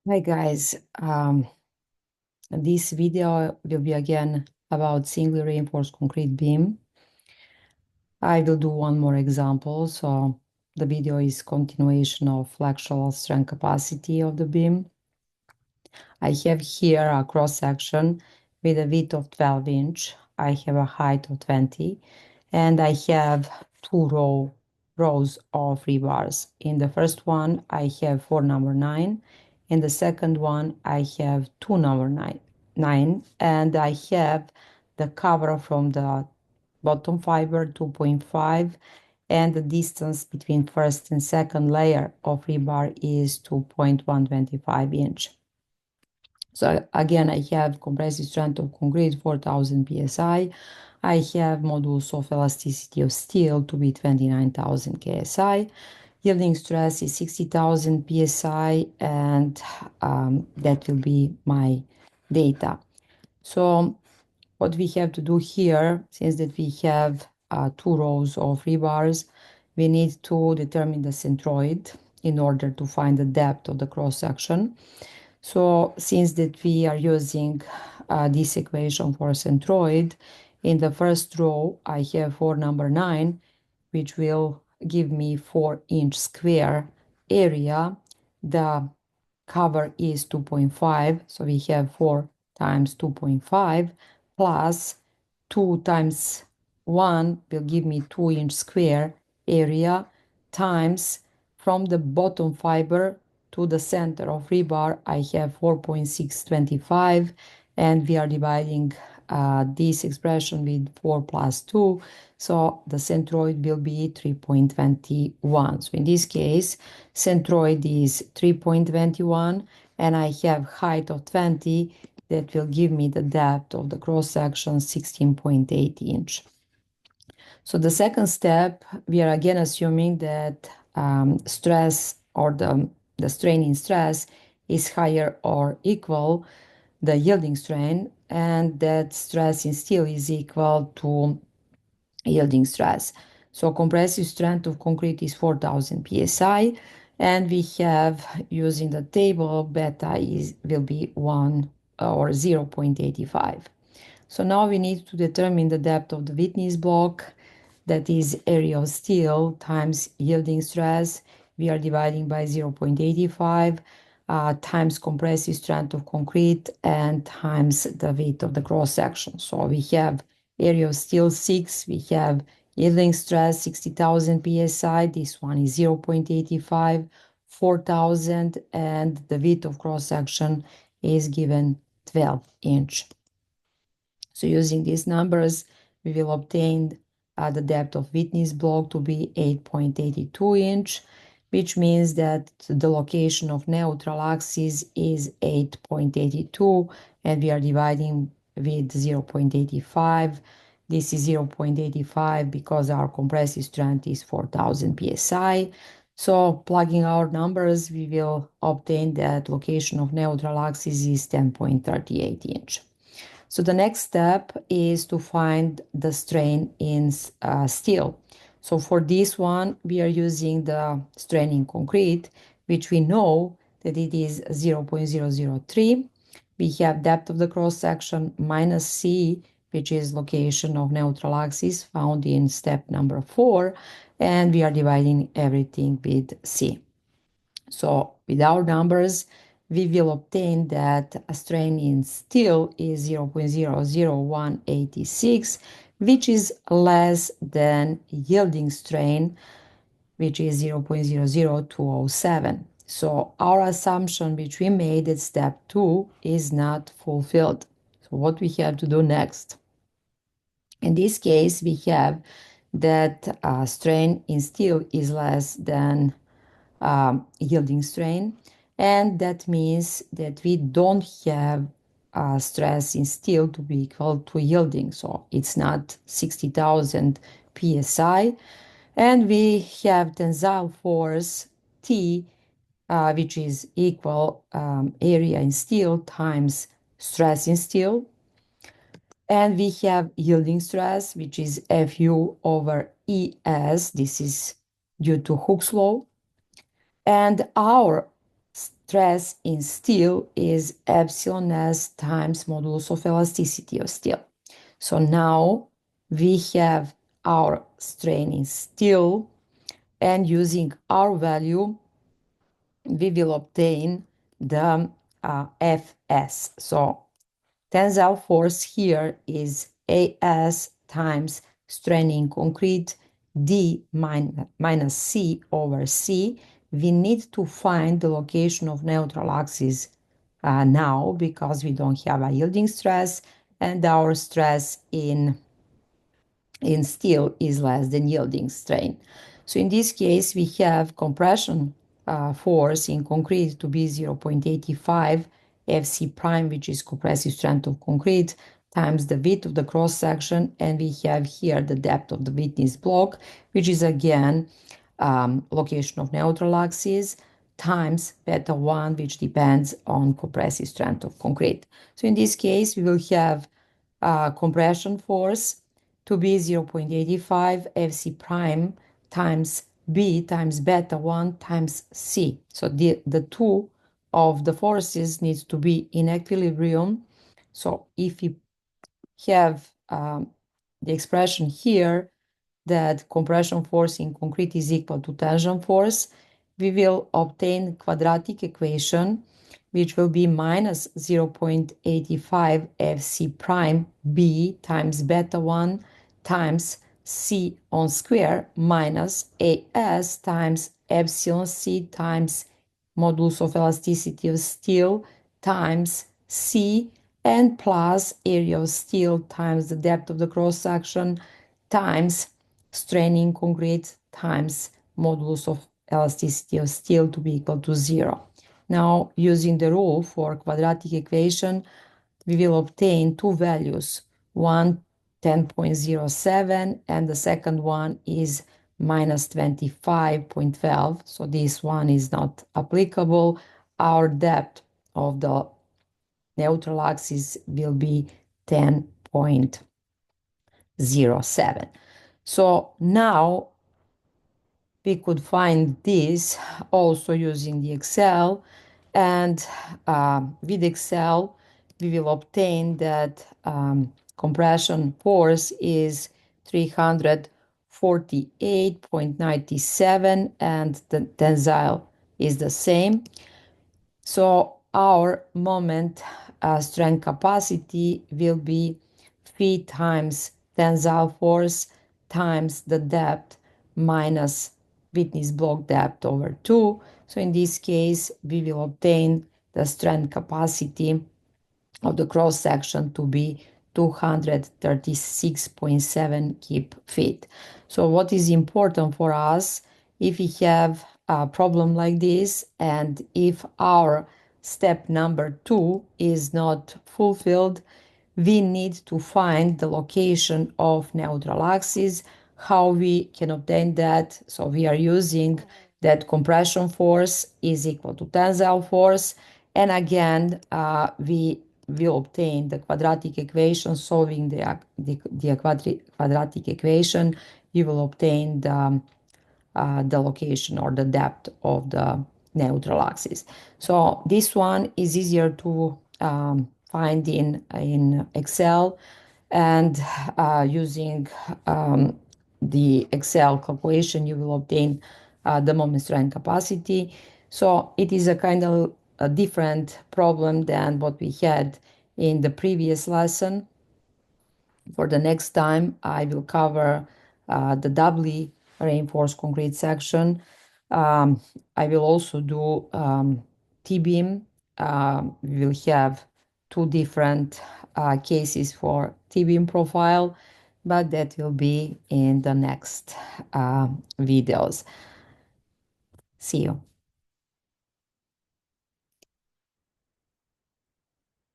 Hi guys, this video will be again about singly reinforced concrete beam. I will do one more example, so the video is continuation of flexural strength capacity of the beam. I have here a cross section with a width of 12 inch. I have a height of 20, and I have two rows of rebars. In the first one, I have 4 number 9. In the second one, I have 2 number 9, and I have the cover from the bottom fiber 2.5, and the distance between first and second layer of rebar is 2.125 inch. So again, I have compressive strength of concrete 4000 psi. I have modulus of elasticity of steel to be 29,000 ksi. Yielding stress is 60,000 psi, and that will be my data. So what we have to do here, since that we have two rows of rebars, we need to determine the centroid in order to find the depth of the cross section. So since that we are using this equation for centroid, in the first row I have 4 number 9, which will give me 4-inch square area. The cover is 2.5, so we have 4 times 2.5 plus 2 times 1 will give me 2-inch square area times from the bottom fiber to the center of rebar I have 4.625, and we are dividing this expression with 4 plus 2, so the centroid will be 3.21. So in this case, centroid is 3.21, and I have height of 20. That will give me the depth of the cross section 16.8 inch. So the second step, we are again assuming that stress or the strain in stress is higher or equal the yielding strain, and that stress in steel is equal to yielding stress. So compressive strength of concrete is 4000 psi, and we have, using the table, beta will be 1 or 0.85. So now we need to determine the depth of the witness block, that is area of steel times yielding stress. We are dividing by 0.85 times compressive strength of concrete and times the width of the cross section. So we have area of steel 6, we have yielding stress 60,000 psi, this one is 0.85, 4,000, and the width of cross section is given 12 inch. So using these numbers, we will obtain the depth of witness block to be 8.82 inch, which means that the location of neutral axis is 8.82, and we are dividing with 0.85. This is 0.85 because our compressive strength is 4000 psi. So plugging our numbers, we will obtain that location of neutral axis is 10.38 inch. So the next step is to find the strain in steel. So for this one, we are using the strain in concrete, which we know that it is 0.003. We have depth of the cross section minus C, which is location of neutral axis found in step number 4, and we are dividing everything with C. So with our numbers, we will obtain that a strain in steel is 0.00186, which is less than yielding strain, which is 0.00207. So our assumption which we made at step 2 is not fulfilled. So what we have to do next? In this case, we have that strain in steel is less than yielding strain, and that means that we don't have stress in steel to be equal to yielding, so it's not 60,000 psi, and we have tensile force T, which is equal area in steel times stress in steel, and we have yielding stress, which is Fu over Es. This is due to Hooke's law. And our stress in steel is epsilon s times modulus of elasticity of steel. So now we have our strain in steel, and using our value, we will obtain the Fs. So tensile force here is As times strain in concrete D minus C over C. We need to find the location of neutral axis now, because we don't have a yielding stress, and our stress in steel is less than yielding strain. So in this case, we have compression force in concrete to be 0.85 Fc prime, which is compressive strength of concrete, times the width of the cross section, and we have here the depth of the witness block, which is again location of neutral axis, times beta 1, which depends on compressive strength of concrete. So in this case, we will have compression force to be 0.85 Fc prime times B times beta 1 times C. So the two of the forces needs to be in equilibrium. So if we have the expression here that compression force in concrete is equal to tension force, we will obtain quadratic equation, which will be minus 0.85 Fc prime B times beta 1 times C on square minus AS times epsilon C times modulus of elasticity of steel times C, and plus area of steel times the depth of the cross section times strain in concrete times modulus of elasticity of steel to be equal to 0. Now, using the rule for quadratic equation, we will obtain two values, one 10.07 and the second one is minus 25.12. So this one is not applicable. Our depth of the neutral axis will be 10.07. So now we could find this also using the Excel, and with Excel we will obtain that compression force is 348.97 and the tensile is the same. So our moment strength capacity will be Phi times tensile force times the depth minus witness block depth over 2. So in this case, we will obtain the strength capacity of the cross section to be 236.7 kip feet. So what is important for us, if we have a problem like this and if our step number 2 is not fulfilled, we need to find the location of neutral axis. How we can obtain that? So we are using that compression force is equal to tensile force, and again we will obtain the quadratic equation. Solving the quadratic equation, you will obtain the location or the depth of the neutral axis. So this one is easier to find in Excel, and using the Excel calculation, you will obtain the moment strength capacity. So it is a kind of a different problem than what we had in the previous lesson. For the next time, I will cover the doubly reinforced concrete section. I will also do T-beam. We will have two different cases for T-beam profile, but that will be in the next videos. See you.